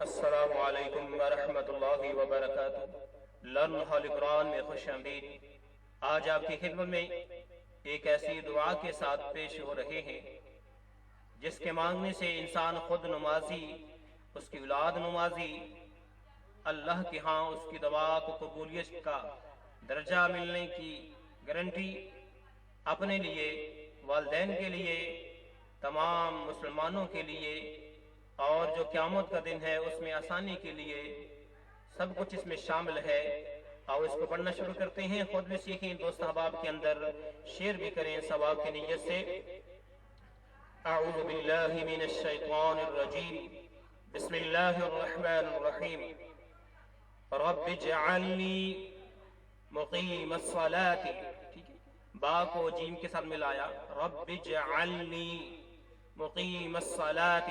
السلام علیکم ورحمۃ اللہ وبرکاتہ۔ لرن ہولی قرآن میں خوش آمدید۔ آج آپ کی خدمت میں ایک ایسی دعا کے ساتھ پیش ہو رہے ہیں جس کے مانگنے سے انسان خود نمازی، اس کی اولاد نمازی، اللہ کے ہاں اس کی دعا کو قبولیت کا درجہ ملنے کی گارنٹی اپنے لیے، والدین کے لیے، تمام مسلمانوں کے لیے، اور جو قیامت کا دن ہے اس میں آسانی کے لیے سب کچھ اس میں شامل ہے۔ اور اس کو پڑھنا شروع کرتے ہیں، خود بھی سیکھیں، دوست احباب کے اندر شیئر بھی کریں ثواب کی نیت سے۔ اعوذ باللہ من الشیطان الرجیم، بسم اللہ الرحمن الرحیم۔ رب اجعلنی مقیم الصلاة، ٹھیک ہے، با کو جیم کے ساتھ ملایا، رب اجعلنی مقیم الصلاة،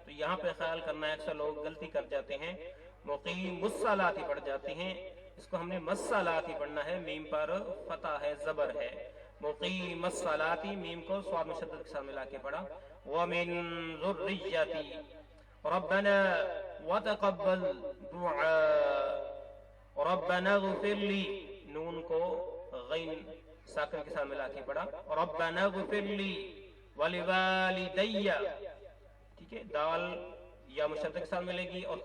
تو یہاں پہ خیال کرنا ہے، اکثر لوگ غلطی کر جاتے ہیں، مقیم الصلاة پڑھ جاتے ہیں، اس کو ہم نے مسلاتی پڑھنا ہے، میم پر فتح ہے، زبر ہے، مقیم الصلاة، میم کو صاد مشدد کے ساتھ ملا کے پڑھا۔ وَمِن ذُرِّيَّتِي رَبَّنَا وَتَقَبَّلْ دُعَاء رَبَّنَا اغْفِرْ لِي، نون کو غین ساکن کے ساتھ ملا کے پڑھا، رَبَّنَا اغْفِرْ لِي وَلِوَالِدَيَّ، ٹھیک ہے، دال یا مشدد کے ساتھ ملے گی، اور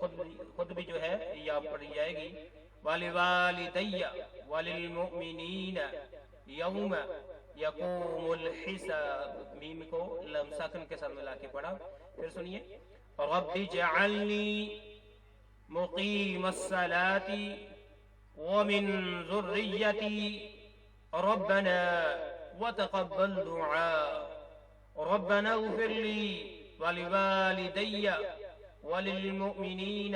خود بھی جو ہے یا پڑھی جائے گی، وَلِوَالِدَيَّ وَلِلْمُؤْمِنِينَ يَوْمَ يَقُومُ الْحِسَابُ، میم کو لام ساکن کے ساتھ ملا کے پڑھا۔ پھر سنیے، رَبِّ اجْعَلْنِي مُقِيمَ الصَّلَاةِ وَمِن ذُرِّيَّتِي رَبَّنَا وَتَقَبَّلْ دُعَاء رَبَّنَا اغْفِرْ لِي وَلِوَالِدَيَّ وَلِلْمُؤْمِنِينَ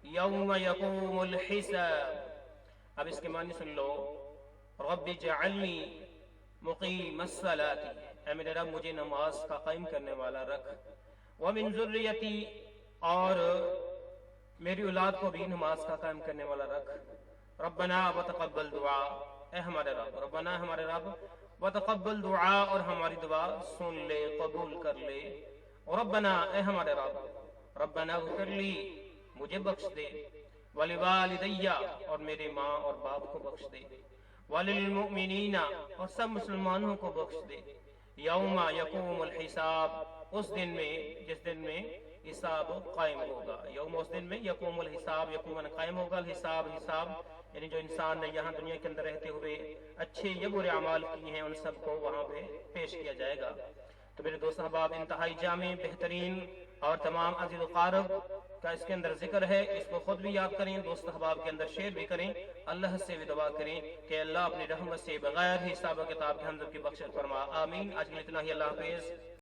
يَوْمَ يَقُومُ الْحِسَابُ۔ اب اس کے معنی سن لو، رب اجعلنی مقیم الصلاة، اے میرے رب مجھے نماز کا قائم کرنے والا رکھ، وَمِن ذُرِّيَّتِي، اور میری اولاد کو بھی نماز کا قائم کرنے والا رکھ، ربنا وتقبل دعا، اے ہمارے رب، ربنا ہمارے رب، وتقبل دعا، اور ہماری دعا سن لے، قبول کر لے، ربنا اے ہمارے رب، ربنا اغفر لی، مجھے بخش دے، وَلِوَالِدَيَّ، اور میرے ماں اور باپ کو بخش دے، وَلِلْمُؤْمِنِينَ، اور سب مسلمانوں کو بخش دے، یوم یقوم الحساب، اس دن میں جس دن میں حساب قائم ہوگا، یوم اس دن میں یقوم الحساب، یقوماً قائم ہوگا، الحساب حساب یعنی جو انسان نے یہاں دنیا کے اندر رہتے ہوئے اچھے یا برے اعمال کیے ہیں ان سب کو وہاں پہ پیش کیا جائے گا۔ تو میرے دوست احباب، انتہائی جامع، بہترین اور تمام عزیز و قارب کا اس کے اندر ذکر ہے، اس کو خود بھی یاد کریں، دوست احباب کے اندر شیئر بھی کریں، اللہ سے بھی دعا کریں کہ اللہ اپنی رحمت سے بغیر حساب و کتاب کے ہم سب کی بخشش فرما، آمین۔ آج کے لیے اتنا ہی، اللہ حافظ۔